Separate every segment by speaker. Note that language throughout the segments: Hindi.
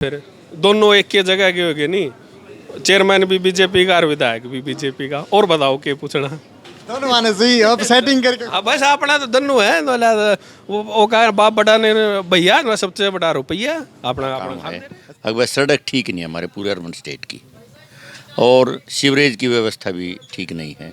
Speaker 1: फिर दोनों एक की जगह के हो गए नहीं, चेयरमैन भी बीजेपी का और विधायक भी बीजेपी का। और बताओ के पूछना।
Speaker 2: दोनों माने सही अब सेटिंग करके
Speaker 1: हाँ बस अपना तो दन्नू है वो कहा बाप बड़ा ने भैया ना सबसे बड़ा रुपया अपना अपना
Speaker 3: है। अगर सड़क ठीक नहीं है हमारे पूरे अर्बन स्टेट की, और सीवरेज की व्यवस्था भी ठीक नहीं है।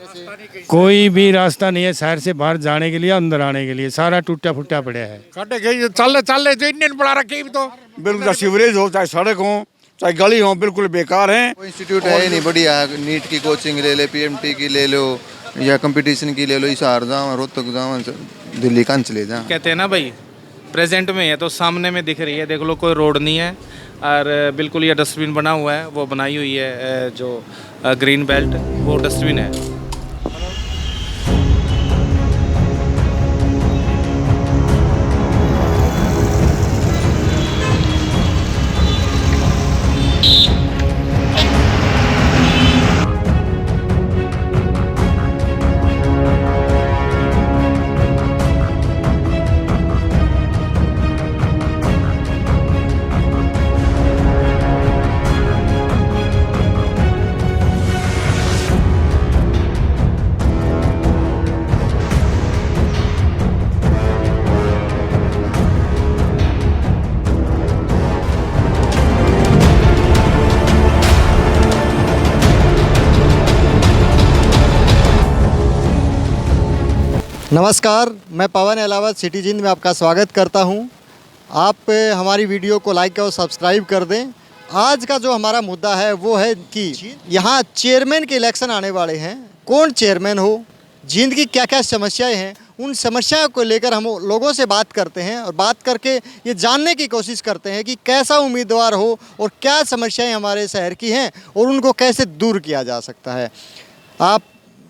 Speaker 4: कोई भी रास्ता नहीं है शहर से बाहर जाने के लिए, अंदर आने के लिए सारा टूटा फूटा पड़ा है।
Speaker 5: खड्डे गई चल जो इंडियन बड़ा रखे तो
Speaker 6: बिल्कुल, चाहे सीवरेज हो, चाहे सड़क हो, चाहे गली हो, बिल्कुल बेकार हैं।
Speaker 2: कोई इंस्टीट्यूट है ही नहीं बढ़िया। नीट की कोचिंग ले ले, पीएमटी की ले लो, या कंपटीशन की ले लो, हिसार जाओ, रोहतक जाओ, दिल्ली कान चले जाओ।
Speaker 7: कहते हैं ना भाई, प्रेजेंट में है तो सामने में दिख रही है, देख लो कोई रोड नहीं है। और बिल्कुल ये डस्टबिन बना हुआ है, वो बनाई हुई है जो ग्रीन बेल्ट, वो डस्टबिन है।
Speaker 2: नमस्कार, मैं पवन अहलावत सिटी जिंद में आपका स्वागत करता हूं। आप हमारी वीडियो को लाइक और सब्सक्राइब कर दें। आज का जो हमारा मुद्दा है वो है कि यहाँ चेयरमैन के इलेक्शन आने वाले हैं। कौन चेयरमैन हो, जिंद की क्या क्या समस्याएं हैं, उन समस्याओं को लेकर हम लोगों से बात करते हैं और बात करके ये जानने की कोशिश करते हैं कि कैसा उम्मीदवार हो और क्या समस्याएं हमारे शहर की हैं और उनको कैसे दूर किया जा सकता है। आप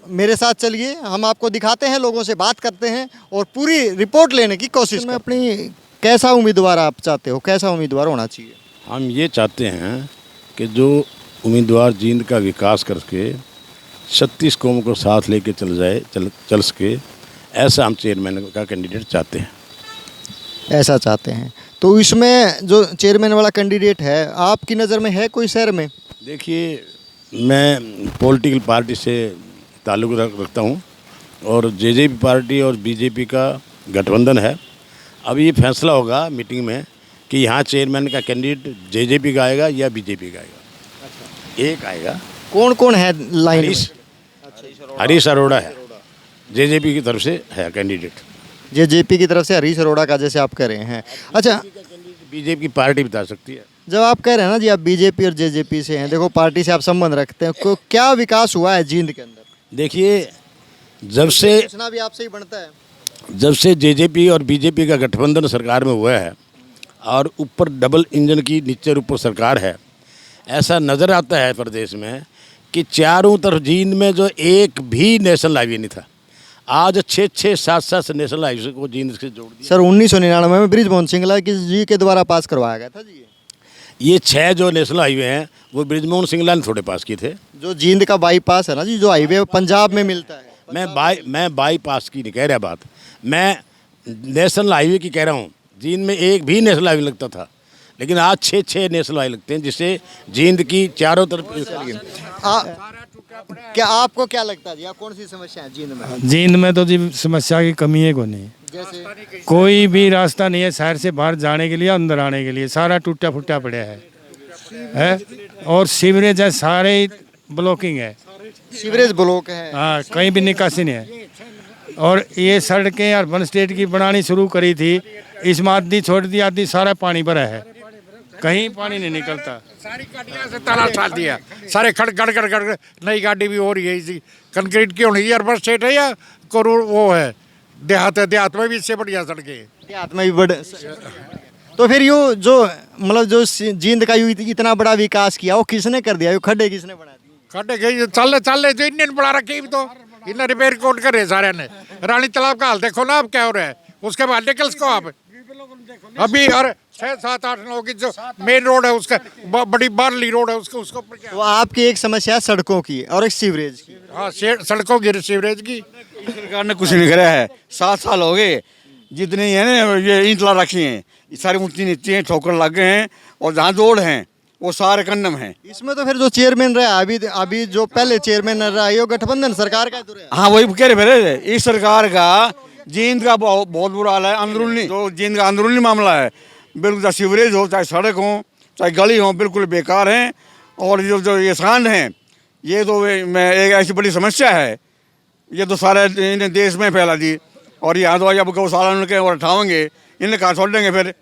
Speaker 2: मेरे साथ चलिए, हम आपको दिखाते हैं, लोगों से बात करते हैं और पूरी रिपोर्ट लेने की कोशिश में अपनी कैसा उम्मीदवार आप चाहते हो, कैसा उम्मीदवार होना चाहिए?
Speaker 8: हम ये चाहते हैं कि जो उम्मीदवार जींद का विकास करके 36 कौम को साथ लेके चल सके, ऐसा हम चेयरमैन का कैंडिडेट चाहते हैं।
Speaker 2: ऐसा चाहते हैं तो इसमें जो चेयरमैन वाला कैंडिडेट है आपकी नज़र में है कोई शहर में?
Speaker 8: देखिए, मैं पॉलिटिकल पार्टी से ताल्लुक़ रखता हूँ और जेजेपी पार्टी और बीजेपी का गठबंधन है। अब ये फैसला होगा मीटिंग में कि यहाँ चेयरमैन का कैंडिडेट जेजेपी का आएगा या बीजेपी का आएगा। एक आएगा।
Speaker 2: कौन कौन है लाइन में?
Speaker 8: हरीश अरोड़ा है, जेजेपी की तरफ से है कैंडिडेट।
Speaker 2: जेजेपी की तरफ से हरीश अरोड़ा का, जैसे आप कह रहे हैं। अच्छा,
Speaker 8: बीजेपी की पार्टी बता सकती है।
Speaker 2: जब आप कह रहे हैं ना जी आप बीजेपी और जेजेपी से हैं, देखो पार्टी से आप संबंध रखते हैं, क्या विकास हुआ है जींद के अंदर?
Speaker 8: देखिए, जब से
Speaker 2: पूछना भी आपसे ही बनता है।
Speaker 8: जब से जेजेपी और बीजेपी का गठबंधन सरकार में हुआ है और ऊपर डबल इंजन की नीचे ऊपर सरकार है, ऐसा नज़र आता है प्रदेश में कि चारों तरफ जींद में जो एक भी नेशनल हाईवे नहीं था, आज 6-6, 7-7 नेशनल हाईवे को जींद से जोड़ दिया।
Speaker 2: सर 1999 में बृजमोहन सिंगला जी के द्वारा पास करवाया गया था जी।
Speaker 8: ये 6 जो नेशनल हाईवे हैं वो बृजमोहन सिंगला ने थोड़े पास किए थे।
Speaker 2: जो जींद का बाईपास है ना जी, जो हाईवे पंजाब में मिलता है।
Speaker 8: मैं बाईपास की नहीं कह रहा बात, मैं नेशनल हाईवे की कह रहा हूँ। जींद में एक भी नेशनल हाईवे लगता था, लेकिन आज 6-6 नेशनल हाईवे लगते हैं, जिससे जींद की चारों तरफ।
Speaker 2: क्या आपको क्या लगता है जी, कौन सी समस्या है जींद में?
Speaker 4: जींद में तो जी समस्या की कमी है कोई नहीं।
Speaker 2: जैसे
Speaker 4: कोई भी रास्ता नहीं है शहर से बाहर जाने के लिए, अंदर आने के लिए सारा टूटा फूटा पड़ा है। और सीवरेज है, सारे ब्लॉकिंग है,
Speaker 2: सीवरेज ब्लॉक है।
Speaker 4: हाँ, कहीं भी निकासी नहीं है। और ये सड़कें अर्बन स्टेट की बनानी शुरू करी थी, इसमें आधी छोड़ दी, आधी सारा पानी भरा है, कहीं पानी नहीं निकलता।
Speaker 5: सारी गाड़ियाँ से ताला डाल दिया, सारे खड़ गड़ गड़ गड़। नई गाड़ी भी हो रही है इसी कंक्रीट की होनी है। अर्बन स्टेट है या करोड़ वो है देहात है, देहात में भी इससे बढ़िया सड़कें,
Speaker 2: देहात में भी बड़े। तो फिर यो जो मतलब जो जींद का यू इतना बड़ा विकास किया वो किसने कर दिया? यो खड्डे किसने बना दिए?
Speaker 5: खड्डे गई चल जो इंडियन बड़ा रखे तो इन्हें रिपेयर कोट करे सारे ने। रानी तालाब का हाल देखो ना अब क्या हो रहा है, उसके बाद निकल को आप अभी। और 6-7-8-9 की जो मेन रोड है उसका बड़ी बारली रोड है उसको
Speaker 2: तो आपकी एक समस्या है सड़कों की और एक सीवरेज की।
Speaker 5: हाँ, सड़कों की, सीवरेज की।
Speaker 6: सरकार ने कुछ नहीं करा है। 7 साल हो गए, जितने है ना ये ईंट ला रखी हैं, सारी ऊँची नीची हैं, ठोकर लग गए हैं और जहाँ रोड हैं वो सारे कन्नम हैं।
Speaker 2: इसमें तो फिर जो चेयरमैन रहा अभी जो पहले चेयरमैन रहा है, ये गठबंधन सरकार का तो रहा।
Speaker 6: हाँ वही कह रहे थे, इस सरकार का जींद का बहुत बुरा हाल है। अंदरूनी जो जींद का अंदरूनी मामला है, बिल्कुल चाहे सीवरेज हो, चाहे सड़क हो, चाहे गली हो, बिल्कुल बेकार हैं। और जो जो ये सांड हैं, ये तो मैं एक ऐसी बड़ी समस्या है, ये तो सारे इन्हें देश में फैला दी। और यहाँ तो अब गौशाला उनके और उठाएंगे, इन्हें कहाँ छोड़ देंगे फिर।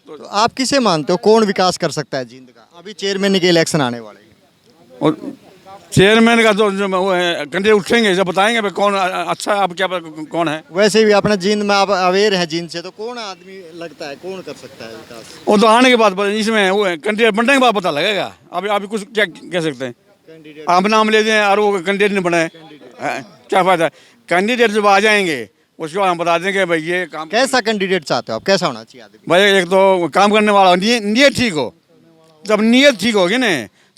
Speaker 2: तो आप किसे मानते हो कौन विकास कर सकता है जींद का? अभी चेयरमैन के इलेक्शन आने वाले हैं।
Speaker 6: और चेयरमैन का तो जो वो है कैंडिडेट उठेंगे, जब बताएंगे भाई कौन अच्छा है, आप क्या कौन है।
Speaker 2: वैसे भी अपना जींद में आप अवेयर हैं जींद से, तो कौन आदमी लगता है कौन कर सकता है विकास?
Speaker 6: वो तो आने के बाद इसमें वो कैंडिडेट बनने के बाद पता लगेगा। अभी कुछ क्या कह सकते हैं, आप नाम ले दें और वो कैंडिडेट नहीं बने, क्या फायदा। कैंडिडेट जब आ जाएंगे उसके बाद हम बता देंगे भाई ये काम।
Speaker 2: कैसा कैंडिडेट चाहते हो आप, कैसा होना चाहिए आदमी?
Speaker 6: भाई एक तो काम करने वाला हो, नीयत ठीक हो। जब नीयत ठीक होगी ना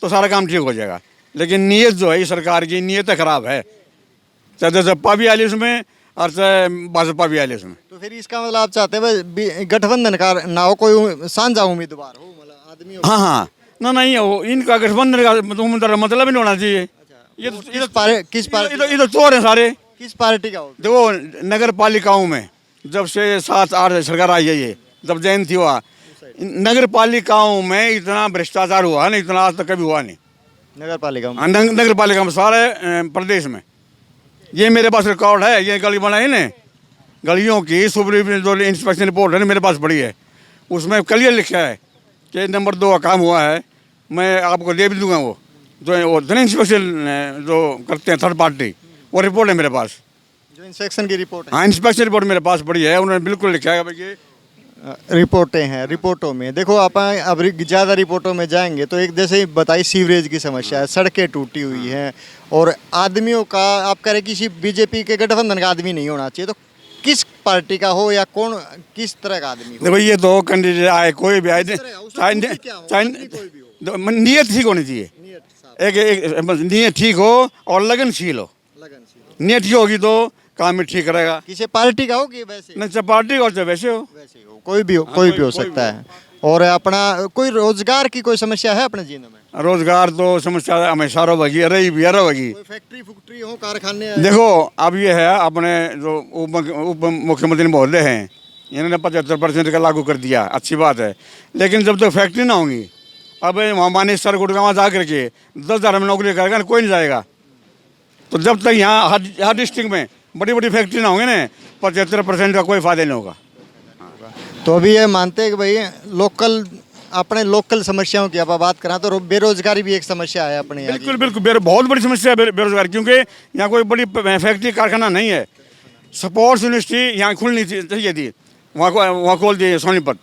Speaker 6: तो सारा काम ठीक हो जाएगा। लेकिन नीयत जो है सरकार की नीयत खराब है, चाहे सपा भी आली उसमें और चाहे भाजपा भी आली उसमें।
Speaker 2: तो फिर इसका मतलब आप चाहते हैं गठबंधन का ना हो, कोई साझा उम्मीदवार हो, मतलब आदमी हो।
Speaker 6: हाँ ना नहीं हो, इनका गठबंधन का मतलब ही नहीं होना चाहिए। ये तो चोर हैं सारे।
Speaker 2: किस पार्टी का हो?
Speaker 6: देखो नगर पालिकाओं में जब से 7-8 सरकार आई है, ये जब जयंती हुआ, नगर पालिकाओं में इतना भ्रष्टाचार हुआ नहीं, इतना आज तक कभी हुआ नहीं।
Speaker 2: नगर पालिका में?
Speaker 6: नगर पालिका में सारे प्रदेश में। ये मेरे पास रिकॉर्ड है, ये गली बनाई ने गलियों की सुप्रीम जो इंस्पेक्शन रिपोर्ट है ना, मेरे पास पड़ी है। उसमें क्लियर लिखा है कि नंबर 2 का काम हुआ है। मैं आपको दे भी दूंगा वो जो इंस्पेक्शन जो करते हैं थर्ड पार्टी, वो रिपोर्ट है मेरे पास।
Speaker 2: जो इंस्पेक्शन की रिपोर्ट है?
Speaker 6: हाँ इंस्पेक्शन रिपोर्ट मेरे पास पड़ी है, उन्होंने बिल्कुल लिखा है भाई ये
Speaker 2: रिपोर्टें हैं। रिपोर्टों में देखो आप अब ज़्यादा रिपोर्टों में जाएंगे तो एक जैसे बताई सीवरेज की समस्या है, सड़कें टूटी हुई हैं, और आदमियों का आप कह रहे किसी बीजेपी के गठबंधन का आदमी नहीं होना चाहिए, तो किस पार्टी का हो या कौन किस तरह का आदमी हो?
Speaker 6: देखो ये तो कैंडिडेट आए कोई भी आए, नीयत ठीक होनी चाहिए। एक नीयत ठीक हो और लगनशील हो। नीयत ठीक होगी तो काम में ठीक रहेगा।
Speaker 2: किसी पार्टी का हो कि वैसे?
Speaker 6: नहीं, पार्टी का हो वैसे हो,
Speaker 2: कोई भी हो, कोई भी हो सकता है। और अपना कोई रोजगार की कोई समस्या है अपने जीवन में?
Speaker 6: रोजगार तो समस्या हमेशा रही रहेगी।
Speaker 2: फैक्ट्री हो, कारखाने?
Speaker 6: देखो अब ये है, अपने जो उप मुख्यमंत्री महोदय हैं, इन्होंने 75% का लागू कर दिया, अच्छी बात है। लेकिन जब तक फैक्ट्री ना होंगी, अब वहाँ माने सर गुड़गांव जा करके 10,000 में नौकरी करेगा, कोई नहीं जाएगा। तो जब तक यहाँ हर डिस्ट्रिक्ट में बड़ी बड़ी फैक्ट्री ना होंगे ना, 75% का कोई फायदा नहीं होगा।
Speaker 2: तो अभी ये मानते हैं कि भाई अपने लोकल समस्याओं की आप बात करें तो बेरोजगारी भी एक समस्या है अपने यहाँ की।
Speaker 6: बिल्कुल बहुत बड़ी समस्या है बेरोजगारी, क्योंकि यहाँ कोई बड़ी फैक्ट्री कारखाना नहीं है। स्पोर्ट्स यूनिवर्सिटी यहाँ खुलनी चाहिए थी, वहाँ खोल दी सोनीपत।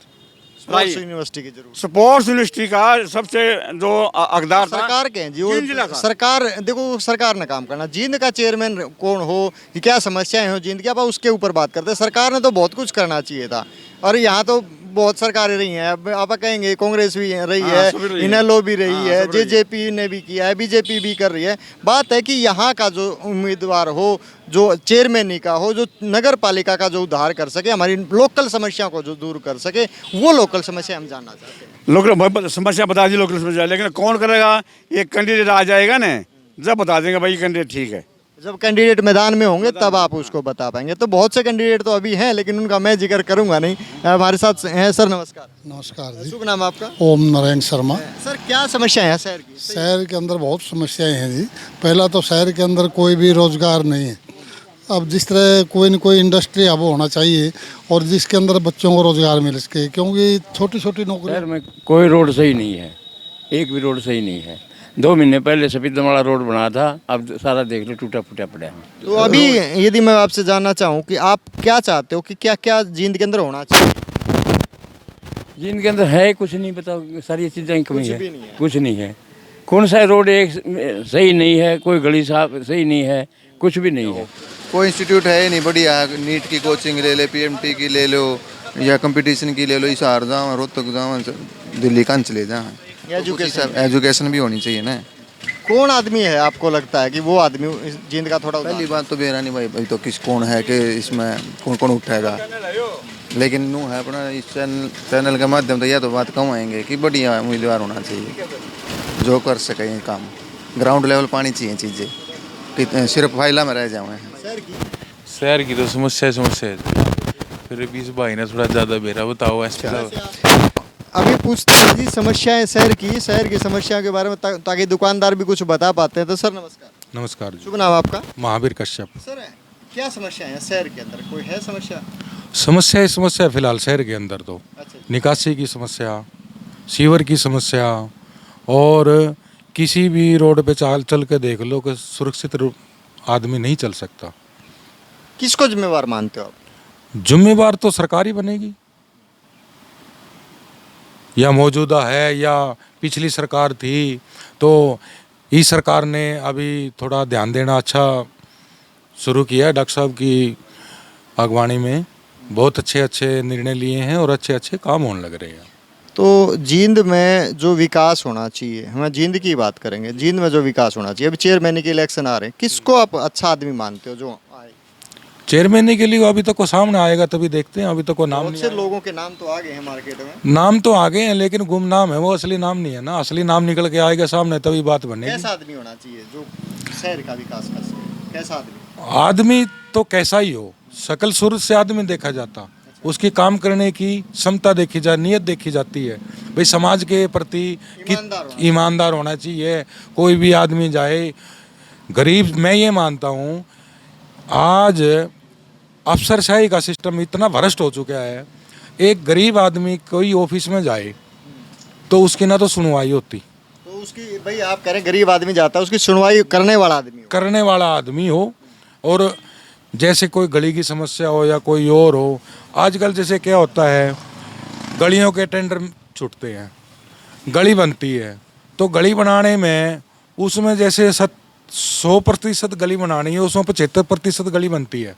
Speaker 2: यूनिवर्सिटी की जरूरत।
Speaker 6: स्पोर्ट्स यूनिवर्सिटी का सबसे जो हकदार
Speaker 2: सरकार के हैं जी, वो सरकार देखो सरकार ने काम करना। जींद का चेयरमैन कौन हो कि क्या समस्याएं हो जींद की, आप उसके ऊपर बात करते हैं। सरकार ने तो बहुत कुछ करना चाहिए था, और यहाँ तो बहुत सरकारें रही हैं। अब आप कहेंगे कांग्रेस भी रही है, इनेलो भी रही है, जेजेपी ने भी किया है, बीजेपी भी कर रही है। बात है कि यहाँ का जो उम्मीदवार हो, जो चेयरमैन का हो, जो नगर पालिका का जो उद्धार कर सके, हमारी लोकल समस्या को जो दूर कर सके, वो लोकल समस्या हम जानना चाहते हैं।
Speaker 6: लोकल समस्या बता दी, लोकल समस्या, लेकिन कौन करेगा? एक कैंडिडेट आ जाएगा ना, जब बता देंगे भाई कैंडिडेट ठीक है।
Speaker 2: जब कैंडिडेट मैदान में होंगे तब आप उसको बता पाएंगे। तो बहुत से कैंडिडेट तो अभी हैं, लेकिन उनका मैं जिक्र करूंगा नहीं। हमारे साथ हैं सर, नमस्कार।
Speaker 9: नमस्कार जी।
Speaker 2: शुभ नाम आपका?
Speaker 9: ओम नारायण शर्मा।
Speaker 2: सर क्या समस्या है शहर की?
Speaker 9: शहर के अंदर बहुत समस्याएं हैं जी। पहला तो शहर के अंदर कोई भी रोजगार नहीं है। अब जिस तरह कोई न कोई इंडस्ट्री अब होना चाहिए, और जिसके अंदर बच्चों को रोजगार मिल सके, क्योंकि छोटी छोटी नौकरी।
Speaker 8: शहर में कोई रोड सही नहीं है, एक भी रोड सही नहीं है। 2 महीने पहले सफेदवाड़ा रोड बना था, अब सारा देख लो टूटा फूटा पड़ा है।
Speaker 2: तो अभी यदि मैं आपसे जानना चाहूँ कि आप क्या चाहते हो कि क्या क्या जींद के अंदर होना चाहिए?
Speaker 8: जींद के अंदर है कुछ नहीं, बताओ, सारी चीज़ें कमी है,
Speaker 2: भी नहीं है।
Speaker 8: कुछ नहीं है। कौन सा रोड एक सही नहीं है, कोई गली साफ सही नहीं है, कुछ भी नहीं है।
Speaker 10: कोई इंस्टीट्यूट है ही नहीं बढ़िया। नीट की कोचिंग ले ले, पीएमटी की ले लो, या कंपटीशन की ले लो, हिसार जाओ, रोहतक जाओ, दिल्ली कान चले जाओ। एजुकेशन भी होनी चाहिए ना।
Speaker 2: कौन आदमी है आपको लगता है कि वो आदमी जींद का थोड़ा
Speaker 10: पहली बात तो बेरा नहीं भाई तो किस कौन है कि इसमें कौन कौन उठेगा। लेकिन नू है अपना इस चैनल के माध्यम से यह तो बात कहूँगे कि बढ़िया उम्मीदवार होना चाहिए जो कर सके ये काम। ग्राउंड लेवल पानी चाहिए चीज़ें कि सिर्फ फाइला में रह जाए।
Speaker 11: शहर की तो समस्या है, फिर भी इस भाई ने थोड़ा ज़्यादा बेरा बताओ ऐसे।
Speaker 2: अभी पूछते हैं जी समस्याएं शहर की समस्याओं के बारे में ताकि दुकानदार भी कुछ बता पाते हैं। तो सर नमस्कार।
Speaker 12: नमस्कार जी।
Speaker 2: शुभ नाम आपका?
Speaker 12: महावीर कश्यप।
Speaker 2: सर क्या समस्या है शहर के अंदर, कोई है समस्या?
Speaker 12: समस्या फिलहाल शहर के अंदर तो निकासी की समस्या, सीवर की समस्या, और किसी भी रोड पे चल के देख लो कि सुरक्षित आदमी नहीं चल सकता।
Speaker 2: किसको जिम्मेवार मानते हो आप?
Speaker 12: जिम्मेवार तो सरकार ही बनेगी, या मौजूदा है या पिछली सरकार थी। तो इस सरकार ने अभी थोड़ा ध्यान देना अच्छा शुरू किया है। डॉक्टर साहब की अगवानी में बहुत अच्छे निर्णय लिए हैं और अच्छे काम होने लग रहे हैं।
Speaker 2: तो जींद में जो विकास होना चाहिए, हम जींद की बात करेंगे, जींद में जो विकास होना चाहिए, अभी चेयरमैन के इलेक्शन आ रहे हैं, किसको आप अच्छा आदमी मानते हो जो आए?
Speaker 12: चेयरमैन के लिए अभी तक को सामने आएगा तभी देखते हैं। अभी तक को नाम
Speaker 2: नहीं, लोगों के नाम तो आ गए हैं मार्केट में।
Speaker 12: नाम तो आ गए हैं लेकिन गुमनाम है, वो असली नाम नहीं है ना। असली नाम निकल के आएगा सामने तभी बात बनेगी।
Speaker 2: कैसा आदमी होना चाहिए जो शहर का विकास कर सके? कैसा आदमी?
Speaker 12: आदमी तो कैसा ही हो, सकल सूरत से आदमी देखा जाता, उसकी काम करने की क्षमता देखी जा, नियत देखी जाती है। भाई समाज के प्रति ईमानदार होना चाहिए। कोई भी आदमी जाए गरीब, मैं ये मानता हूँ आज अफसरशाही का सिस्टम इतना भ्रष्ट हो चुका है। एक गरीब आदमी कोई ऑफिस में जाए तो उसकी ना तो सुनवाई होती,
Speaker 2: तो उसकी भाई आप कह रहे हैं गरीब आदमी जाता है, उसकी सुनवाई करने वाला आदमी हो।
Speaker 12: और जैसे कोई गली की समस्या हो या कोई और हो, आजकल जैसे क्या होता है गलियों के टेंडर छूटते हैं, गली बनती है, तो गली बनाने में उसमें जैसे 100% गली बनानी है, उसमें 75% गली बनती है,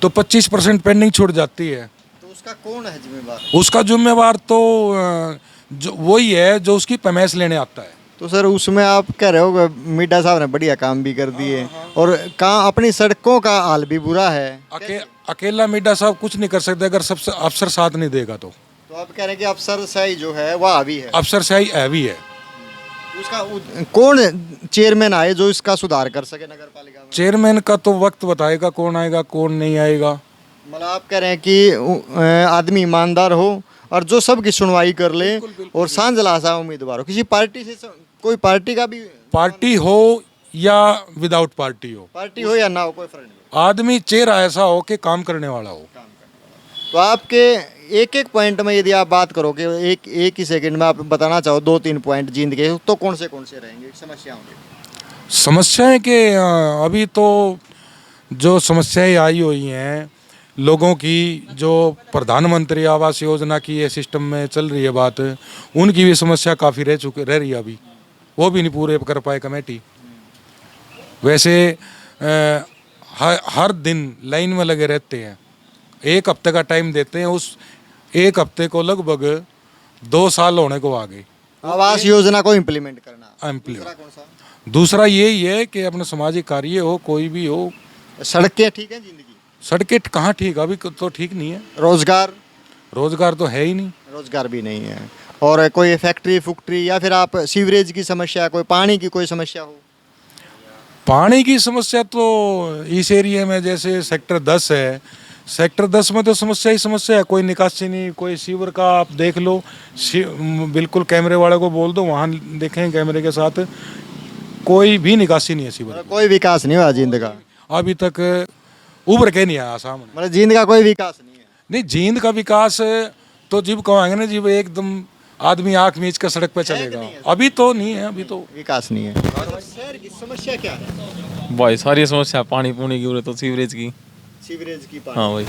Speaker 12: तो 25% पेंडिंग छूट जाती है।
Speaker 2: तो उसका कौन है जिम्मेवार?
Speaker 12: उसका जिम्मेवार तो जो वही है जो उसकी पैमाइश लेने आता है।
Speaker 2: तो सर उसमें आप कह रहे हो मिड्डा साहब ने बढ़िया काम भी कर दिए और कहाँ अपनी सड़कों का हाल भी बुरा है।
Speaker 12: अकेला मिड्डा साहब कुछ नहीं कर सकते अगर सबसे अफसर साथ नहीं देगा तो
Speaker 2: आप कह रहे हैं कि अफसरशाही जो है वह हावी है।
Speaker 12: अफसरशाही हैवी है।
Speaker 2: उसका कौन चेयरमैन आए जो इसका सुधार कर सके नगर पालिका में?
Speaker 12: चेयरमैन का तो वक्त बताएगा कौन आएगा कौन नहीं आएगा।
Speaker 2: मतलब आप कह रहे हैं कि आदमी ईमानदार हो और जो सबकी सुनवाई कर ले और सांझला सा उम्मीदवार हो, किसी पार्टी से कोई पार्टी का भी पार्टी
Speaker 12: हो या विदाउट पार्टी हो
Speaker 2: या ना हो, कोई फर्क नहीं।
Speaker 12: आदमी चेहरा ऐसा हो कि काम करने वाला हो।
Speaker 2: तो आपके एक पॉइंट में यदि आप बात करो कि एक ही सेकंड में आप बताना चाहो 2-3 पॉइंट जींद के, तो कौन से रहेंगे समस्याओं के?
Speaker 12: समस्याएं के अभी तो जो समस्याएं आई हुई हैं लोगों की, जो प्रधानमंत्री आवास योजना की ये सिस्टम में चल रही है बात, उनकी भी समस्या काफ़ी रह रही है अभी, वो भी नहीं पूरे कर पाए कमेटी। वैसे हर दिन लाइन में लगे रहते हैं, 1 हफ्ते का टाइम देते हैं, उस 1 हफ्ते को लगभग 2 साल होने को आ गए
Speaker 2: आवास योजना को इम्प्लीमेंट करना।
Speaker 12: दूसरा यही है कि अपना सामाजिक कार्य हो, कोई भी हो।
Speaker 2: सड़कें ठीक है जिंदगी?
Speaker 12: सड़कें कहाँ ठीक, अभी तो ठीक नहीं है।
Speaker 2: रोजगार
Speaker 12: तो है ही नहीं,
Speaker 2: रोजगार भी नहीं है। और कोई फैक्ट्री या फिर आप सीवरेज की समस्या, कोई पानी की कोई समस्या हो?
Speaker 12: पानी की समस्या तो इस एरिया में जैसे सेक्टर 10 है, सेक्टर 10 में तो समस्या ही समस्या है, कोई निकासी नहीं। कोई सीवर का आप देख लो, बिल्कुल कैमरे वाले को बोल दो, वहाँ देखें कैमरे के साथ, कोई भी निकासी नहीं है सीवर।
Speaker 2: कोई विकास नहीं हुआ जींद का
Speaker 12: अभी तक, उभर के नहीं आया सामने।
Speaker 2: मतलब जींद का कोई विकास नहीं है?
Speaker 12: नहीं, जींद का विकास तो जीव कहेंगे ना, जीव एकदम आदमी आँख मीच कर सड़क पे चलेगा, अभी तो नहीं है, अभी तो
Speaker 2: विकास नहीं है। शहर की समस्या क्या है
Speaker 11: भाई? सारी समस्या पानी पूनी की, तो सीवरेज की हाँ भाई।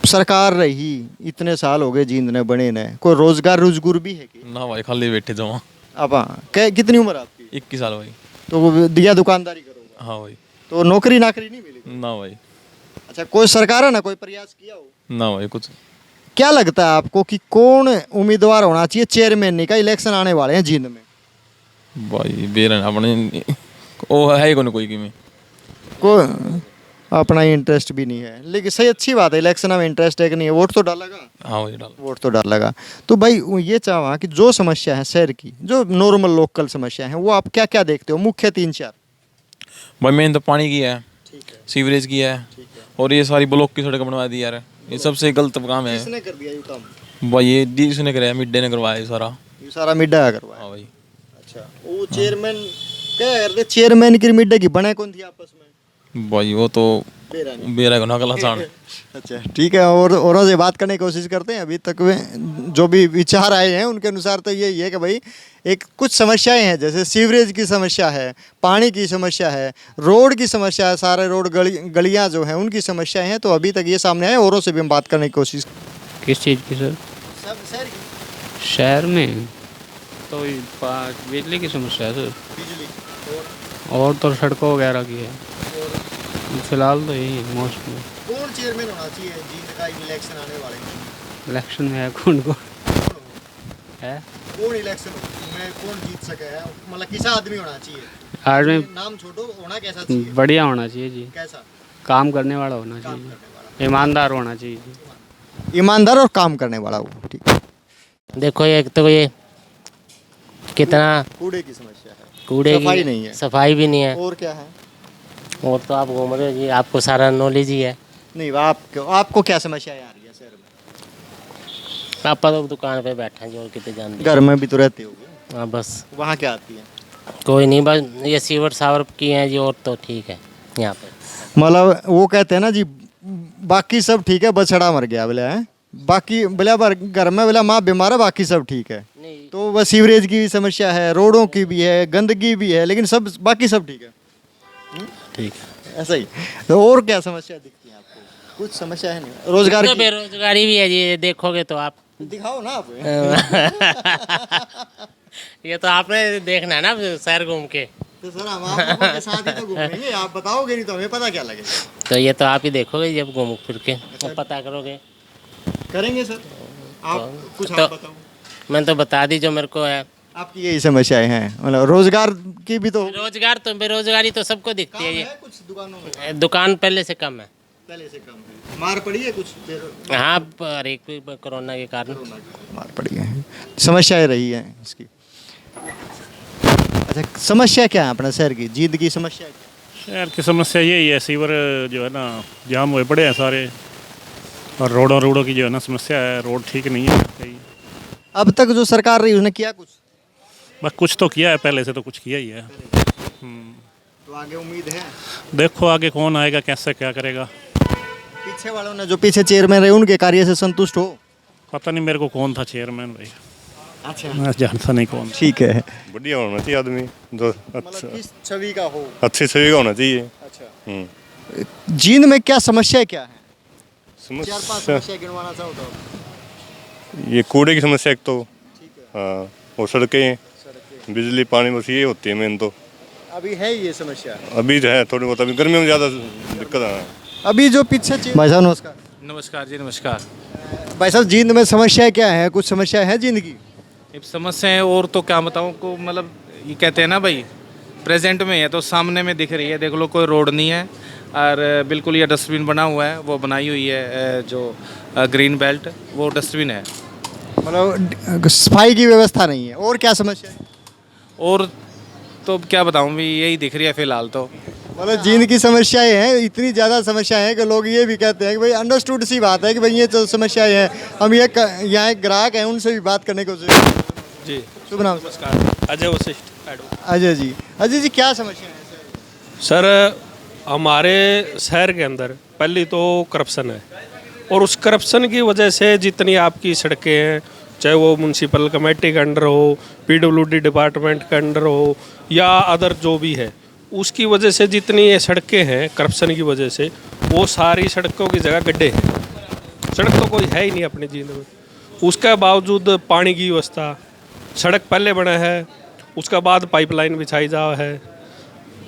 Speaker 2: सरकार रही इतने साल हो गए जींद ने बने ने, कोई रोजगार भी है कि
Speaker 11: ना भाई? खाली बैठे जमा।
Speaker 2: अब कितनी उम्र आपकी?
Speaker 11: 21 साल भाई।
Speaker 2: तो दिया दुकानदारी करोगे?
Speaker 11: हाँ भाई।
Speaker 2: तो नौकरी नाकरी नहीं मिलेगी?
Speaker 11: ना भाई।
Speaker 2: अच्छा, कोई सरकार है ना कोई प्रयास किया हो?
Speaker 11: ना भाई कुछ।
Speaker 2: क्या लगता है आपको कि कौन उम्मीदवार होना चाहिए चेयरमैन का? इलेक्शन आने वाले हैं जींद में
Speaker 11: भाई। बेरन अपने वो है कोई की में
Speaker 2: अपना इंटरेस्ट भी नहीं है, लेकिन सही अच्छी बात है, इलेक्शन में इंटरेस्ट है कि नहीं है, वोट तो डालेगा।
Speaker 11: हाँ वही डाल।
Speaker 2: वोट तो डालेगा। तो भाई ये चाहा कि जो समस्या है शहर की, जो नॉर्मल लोकल समस्या है, वो आप क्या क्या देखते हो, मुख्य 3-4?
Speaker 11: भाई मेन तो पानी की है, सीवरेज की है, और ये सारी ब्लॉक की सड़क बनवा दी यार, ये सबसे गलत काम है।
Speaker 2: किसने कर दिया ये काम?
Speaker 11: भाई ये डीसी ने कराया, मिड डे ने करवाया
Speaker 2: ये सारा मिड्डा करवाया।
Speaker 11: हाँ भाई।
Speaker 2: अच्छा, वो चेयरमैन क्या करते, चेयरमैन की मिड्डे की बने कौन थी आपस में?
Speaker 11: भाई वो तो बेरा को नकल हसान।
Speaker 2: अच्छा ठीक है, और औरों से बात करने की कोशिश करते हैं। अभी तक वे जो भी विचार आए हैं उनके अनुसार तो यही है कि भाई एक कुछ समस्याएं हैं, जैसे सीवरेज की समस्या है, पानी की समस्या है, रोड की समस्या है, सारे रोड गलियां जो हैं उनकी समस्याएं हैं। तो अभी तक ये सामने आए, औरों से भी हम बात करने की कोशिश।
Speaker 13: किस चीज़ की सर?
Speaker 2: सब शहर की।
Speaker 13: शहर में तो बिजली की समस्या है सर,
Speaker 2: बिजली
Speaker 13: और तो सड़कों वगैरह की है फिलहाल तो यही है मोस्ट में।
Speaker 2: कौन चेयरमैन होना चाहिए जींद का इलेक्शन आने वाले हैं?
Speaker 13: इलेक्शन में है कौन है,
Speaker 2: कौन इलेक्शन में कौन जीत सके है, मतलब किसा आदमी होना चाहिए?
Speaker 13: आज में
Speaker 2: नाम छोड़ो, होना कैसा चाहिए?
Speaker 13: बढ़िया होना चाहिए जी,
Speaker 2: कैसा?
Speaker 13: काम करने वाला होना चाहिए, ईमानदार होना चाहिए जी।
Speaker 2: ईमानदार और काम करने वाला हो। ठीक।
Speaker 14: देखो एक तो ये कितना
Speaker 2: कूड़े की समस्या है,
Speaker 14: कूड़े
Speaker 2: सफाई
Speaker 14: की
Speaker 2: नहीं है,
Speaker 14: सफाई भी नहीं है,
Speaker 2: और क्या है?
Speaker 14: और तो आप घूम रहे हो जी, आपको सारा नॉलेज ही है।
Speaker 2: नहीं, आपको क्या समस्याएं आ रही है शहर में?
Speaker 14: आप तो दुकान पे बैठे हैं जो, और कितने जानते
Speaker 2: घर में भी तो रहते होगे।
Speaker 14: हाँ बस।
Speaker 2: वहाँ क्या आती है?
Speaker 14: कोई नहीं, बस ये सीवर सावर की हैं जी, और तो ठीक है यहाँ पे।
Speaker 2: मतलब वो कहते हैं ना जी, बाकी सब ठीक है, बछड़ा मर गया बोले है, बाकी बोला घर में बोला माँ बीमार है, बाकी सब ठीक है। तो बस सीवरेज की भी समस्या है, रोडों की भी है, गंदगी भी है, लेकिन सब बाकी सब ठीक है।
Speaker 14: ठीक है,
Speaker 2: ऐसा ही। तो और क्या समस्या दिखती है आपको? कुछ समस्या है नहीं? रोजगार
Speaker 14: तो
Speaker 2: की?
Speaker 14: बेरोजगारी भी है जी, देखोगे तो आप।
Speaker 2: दिखाओ ना आप।
Speaker 14: ये तो आपने देखना है ना शहर घूम के।
Speaker 2: तो सर हम आप लोगों के साथ ही तो घूमेंगे, आप बताओगे नहीं तो हमें पता क्या लगेगा?
Speaker 14: तो ये तो आप ही देखोगे जब घूम फिर के पता करोगे।
Speaker 2: करेंगे सर, आप कुछ
Speaker 14: तो
Speaker 2: आप बताओ।
Speaker 14: मैंने तो बता दी जो मेरे को है।
Speaker 2: आपकी यही समस्याएं हैं, मतलब रोजगार की भी तो?
Speaker 14: रोजगार तो बेरोजगारी तो सबको दिखती है ये।
Speaker 2: कुछ दुकानों में
Speaker 14: दुकान पहले से कम है,
Speaker 2: पहले से कम है। मार पड़ी है कुछ?
Speaker 14: हाँ, पर एक कोरोना के कारण
Speaker 2: मार पड़ी है, समस्याएं रही है इसकी। अच्छा, समस्या क्या है अपना शहर की, जींद की समस्या क्या?
Speaker 15: शहर की समस्या यही है, सीवर जो है ना जाम हुए पड़े हैं सारे, और रोडों की जो है ना समस्या है, रोड ठीक नहीं है कहीं।
Speaker 2: अब तक जो सरकार रही उसने किया कुछ?
Speaker 15: बस कुछ तो किया है, पहले से तो कुछ किया ही है।
Speaker 2: तो आगे उम्मीद है?
Speaker 15: देखो आगे कौन आएगा, कैसे क्या करेगा।
Speaker 2: पीछे वालों ने जो पीछे चेयरमैन रहे उनके कार्य से संतुष्ट हो?
Speaker 15: पता नहीं मेरे को कौन था चेयरमैन भाई।
Speaker 2: अच्छा,
Speaker 15: मैं जानता नहीं कौन।
Speaker 2: ठीक है।
Speaker 16: बढ़िया होना चाहिए आदमी, जो
Speaker 2: मतलब किस छवि का हो?
Speaker 16: अच्छी छवि का होना चाहिए।
Speaker 2: अच्छा, जींद में क्या समस्या क्या है? 4-5 समस्या गिनवाना चाहो तो?
Speaker 16: ये कूड़े की समस्या एक तो, हाँ, और सड़कें, बिजली, पानी, बस ये होती है मेन तो।
Speaker 2: अभी है ये समस्या?
Speaker 16: अभी जो है थोड़ी बहुत, अभी गर्मियों में ज़्यादा दिक्कत है।
Speaker 2: अभी जो पीछे भाई साहब नमस्कार।
Speaker 7: नमस्कार जी, नमस्कार।
Speaker 2: भाई साहब, जींद में समस्या क्या है, कुछ समस्या है जींद की?
Speaker 7: समस्याएं और तो क्या बताऊं को, मतलब ये कहते हैं ना भाई, प्रेजेंट में है तो सामने में दिख रही है, देख लो कोई रोड नहीं है, और बिल्कुल ये डस्टबिन बना हुआ है, वो बनाई हुई है जो ग्रीन बेल्ट, वो डस्टबिन है।
Speaker 2: मतलब सफाई की व्यवस्था नहीं है, और क्या समस्या है?
Speaker 7: और तो क्या बताऊं भी, यही दिख रही है फिलहाल तो।
Speaker 2: मतलब जींद की समस्याएं हैं, इतनी ज़्यादा समस्याएं हैं कि लोग ये भी कहते हैं कि भाई अंडरस्टूड सी बात है कि भाई ये जो समस्याएं हैं, हम ये यहाँ एक ग्राहक हैं, उनसे भी बात करने की कोशिश।
Speaker 1: जी,
Speaker 2: शुभ नाम?
Speaker 1: नमस्कार, अजय वशिष्ठ।
Speaker 2: अजय जी, अजय जी क्या समस्या है
Speaker 1: सर? हमारे शहर के अंदर पहली तो करप्शन है, और उस करप्शन की वजह से जितनी आपकी सड़कें हैं, चाहे वो म्यूनसिपल कमेटी के अंडर हो, पीडब्ल्यूडी डिपार्टमेंट के अंडर हो, या अदर जो भी है, उसकी वजह से जितनी ये सड़कें हैं करप्शन की वजह से, वो सारी सड़कों की जगह गड्ढे हैं। सड़क तो कोई है ही नहीं अपने जींद में। उसके बावजूद पानी की व्यवस्था, सड़क पहले बना है, उसके बाद पाइपलाइन बिछाई जा है,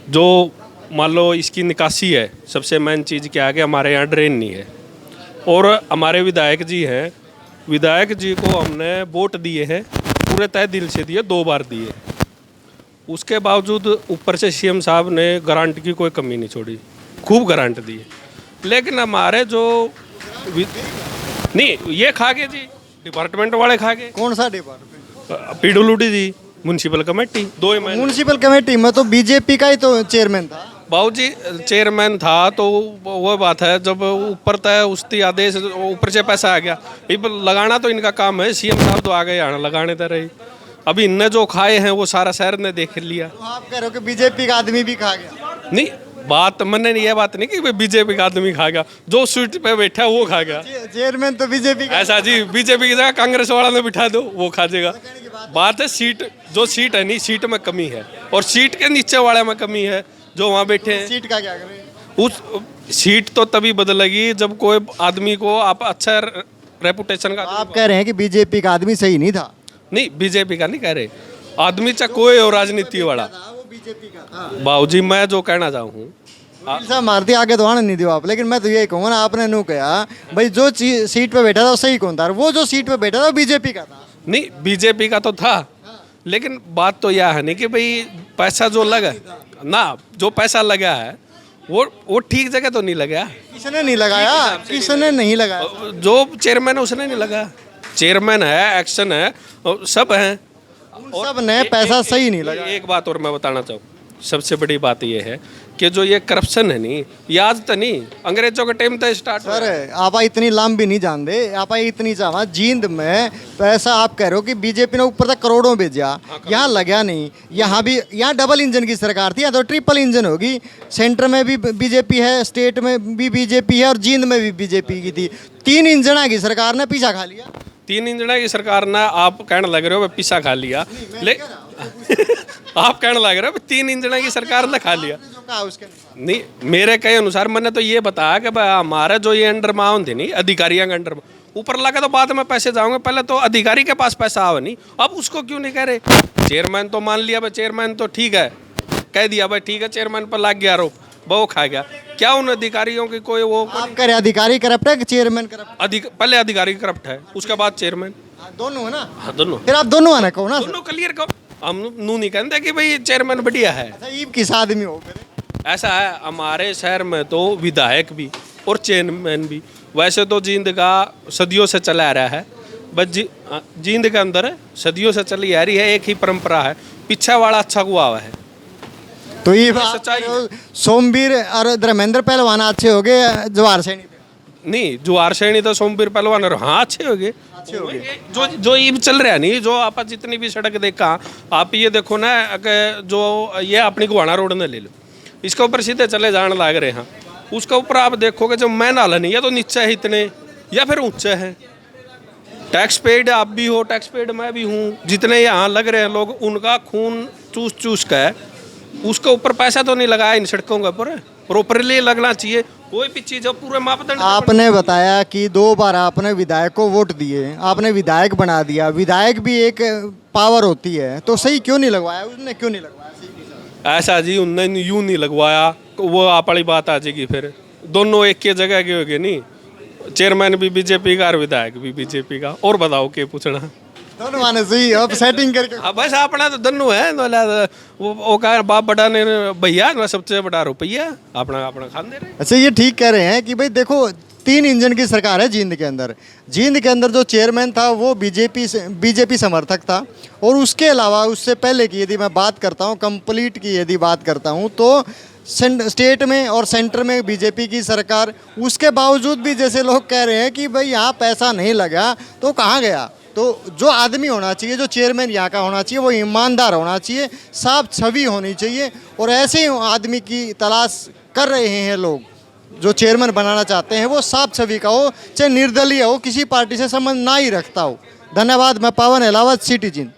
Speaker 1: जो मान लो इसकी निकासी है। सबसे मेन चीज़ क्या है कि हमारे यहाँ ड्रेन नहीं है, और हमारे विधायक जी हैं, विधायक जी को हमने वोट दिए हैं, पूरे तय दिल से दिए, 2 बार दिए। उसके बावजूद ऊपर से सीएम साहब ने गारंटी की कोई कमी नहीं छोड़ी। खूब ग्रांट दिए, लेकिन हमारे जो नहीं ये खा गए जी, डिपार्टमेंट वाले खा गए।
Speaker 2: कौन सा डिपार्टमेंट?
Speaker 1: PWD दी, म्यूनसिपल कमेटी, 2 महीने।
Speaker 2: म्यूनसिपल कमेटी में तो बीजेपी का ही तो चेयरमैन था।
Speaker 1: बाबू जी चेयरमैन था तो वो बात है, जब ऊपर तय उसकी आदेश ऊपर से पैसा आ गया, ये लगाना तो इनका काम है। CM साहब तो आ गए यहाँ लगाने तो रही, अभी इनने जो खाए हैं वो सारा शहर ने देख लिया।
Speaker 2: तो आप कह रहे हो कि बीजेपी का आदमी भी खा गया?
Speaker 1: नहीं, बात मैंने ये बात नहीं कि बीजेपी का आदमी खा गया, जो सीट पे बैठा वो खा गया।
Speaker 2: चेयरमैन तो बीजेपी का।
Speaker 1: ऐसा जी, बीजेपी की जगह कांग्रेस वाला ने बिठा दो, वो खा जाएगा। बात है सीट, जो सीट है नहीं, सीट में कमी है, और सीट के नीचे वाले में कमी है जो वहाँ बैठे हैं।
Speaker 2: सीट का क्या करें?
Speaker 1: उस सीट तो तभी बदलेगी जब कोई आदमी को आप अच्छा रेपुटेशन का।
Speaker 2: आप कह रहे हैं कि बीजेपी का आदमी सही नहीं था?
Speaker 1: नहीं, बीजेपी का नहीं कह रहे, आदमी चाहे कोई और राजनीति वाला। बाबूजी मैं जो कहना चाहूँ,
Speaker 2: साहब मारती आगे तो आने नहीं दो आप, लेकिन मैं तो यही कहूँगा ना, आपने नू कहा भाई जो सीट पे बैठा था वो सही कौन था, वो जो सीट पे बैठा था वो बीजेपी का था।
Speaker 1: नहीं, बीजेपी का तो था, लेकिन बात तो यह है नहीं कि भाई पैसा जो लगा ना, जो पैसा लगा है वो ठीक जगह तो नहीं लगा।
Speaker 2: किसने नहीं लगाया? किसने नहीं लगाया?
Speaker 1: जो चेयरमैन है उसने नहीं लगा। चेयरमैन है, एक्शन है, सब है,
Speaker 2: सब ने पैसा सही नहीं लगा।
Speaker 1: एक बात और मैं बताना चाहूँ, सबसे बड़ी बात ये है कि जो ये करप्शन है नहीं, ये आज तो नहीं, अंग्रेजों के टाइम तो स्टार्ट।
Speaker 2: सर आप इतनी लंबी नहीं जानते, आप इतनी चाहा जींद में पैसा आप कह रहे हो कि बीजेपी ने ऊपर तक करोड़ों भेजा, यहाँ लगा नहीं। यहाँ भी, यहाँ डबल इंजन की सरकार थी, यहाँ तो ट्रिपल इंजन होगी। सेंटर में भी बीजेपी है, स्टेट में भी बीजेपी है, और जींद में भी बीजेपी की थी। 3 इंजना की सरकार ने पीछा खा लिया।
Speaker 1: 3 इंजना की सरकार ने, आप कहने लग रहे हो पीछा खा लिया, आप कहने लग रहे हो 3 इंजना की सरकार ने खा लिया। नहीं, मेरे कहे अनुसार मैंने तो ये बताया कि हमारा जो ये अंडर माउंट थी नहीं, अधिकारियों के अंडर ऊपर लगा तो बाद में पैसे जाओगे, पहले तो अधिकारी के पास पैसा आवे नहीं, अब उसको क्यों नहीं कह रहे? चेयरमैन तो मान लिया भाई, चेयरमैन तो ठीक है, कह दिया भाई ठीक है, चेयरमैन पर लग गया आरोप, वो खा गया। क्या उन अधिकारियों की कोई वो
Speaker 2: आप कह रहे अधिकारी करप्ट है कि चेयरमैन करप्ट?
Speaker 1: पहले अधिकारी करप्ट है, उसके बाद चेयरमैन।
Speaker 2: दोनों है ना?
Speaker 1: हाँ दोनों।
Speaker 2: फिर आप दोनों आना कहो ना,
Speaker 1: दोनों क्लियर कहो। हम नू नहीं कहते कि भाई चेयरमैन बढ़िया है,
Speaker 2: किस आदमी हो।
Speaker 1: ऐसा है हमारे शहर में तो विधायक भी और चेयरमैन भी, वैसे तो जींद का सदियों से चला आ रहा है, बस जींद के अंदर सदियों से चली आ रही है एक ही परंपरा है, पीछे वाला अच्छा हुआ है।
Speaker 2: तो ये सच्चाई। सोमवीर और धर्मेंद्र पहलवान अच्छे हो गए जवाहर सैनी?
Speaker 1: नहीं, जवाहर सैनी तो सोमवीर पहलवान, हाँ अच्छे हो गए। जो ईब चल रहा है नहीं, जो आप जितनी भी सड़क देखा, आप ये देखो ना कि जो ये अपनी गुहाना रोड ने ले लो, इसके ऊपर सीधे चले जाने लग रहे हैं, उसके ऊपर आप देखोगे जो मैं नाला नहीं है तो नीचे है इतने या फिर ऊंचे है। टैक्स पेड आप भी हो, टैक्स पेड मैं भी हूँ, जितने यहाँ लग रहे हैं लोग, उनका खून चूस चूस का है, उसके ऊपर पैसा तो नहीं लगाया इन सड़कों के ऊपर, प्रॉपरली लगना चाहिए। कोई भी चीज पूरे मापदंड।
Speaker 2: आपने बताया कि 2 बार आपने विधायक को वोट दिए, आपने विधायक बना दिया, विधायक भी एक पावर होती है, तो सही क्यों नहीं लगवाया? उसने क्यों नहीं लगवाया?
Speaker 1: ऐसा जी उनने यूं नहीं लगवाया, वो आप वाली बात आ जाएगी, फिर दोनों एक ही जगह के हो गए नहीं, चेयरमैन भी बीजेपी का और विधायक भी बीजेपी का। और बताओ क्या पूछना?
Speaker 2: दोनों माने सही, अब सेटिंग करके।
Speaker 1: हाँ बस अपना तो दोनों है, वो कहा बाप बड़ा ने भैया ना सबसे बड़ा रुपया अपना अपना खान दे रहे।
Speaker 2: अच्छा, ये ठीक कह रहे हैं कि भाई देखो 3 इंजन की सरकार है जींद के अंदर। जींद के अंदर जो चेयरमैन था वो बीजेपी समर्थक था, और उसके अलावा उससे पहले की यदि मैं बात करता हूँ, कंप्लीट की यदि बात करता हूँ, तो स्टेट में और सेंटर में बीजेपी की सरकार, उसके बावजूद भी जैसे लोग कह रहे हैं कि भाई यहाँ पैसा नहीं लगा तो कहाँ गया। तो जो आदमी होना चाहिए, जो चेयरमैन यहाँ का होना चाहिए, वो ईमानदार होना चाहिए, साफ छवि होनी चाहिए, और ऐसे आदमी की तलाश कर रहे हैं लोग। जो चेयरमैन बनाना चाहते हैं वो साफ छवि का हो, चाहे निर्दलीय हो, किसी पार्टी से संबंध ना ही रखता हो। धन्यवाद। मैं पावन अहलावत, सिटीजन।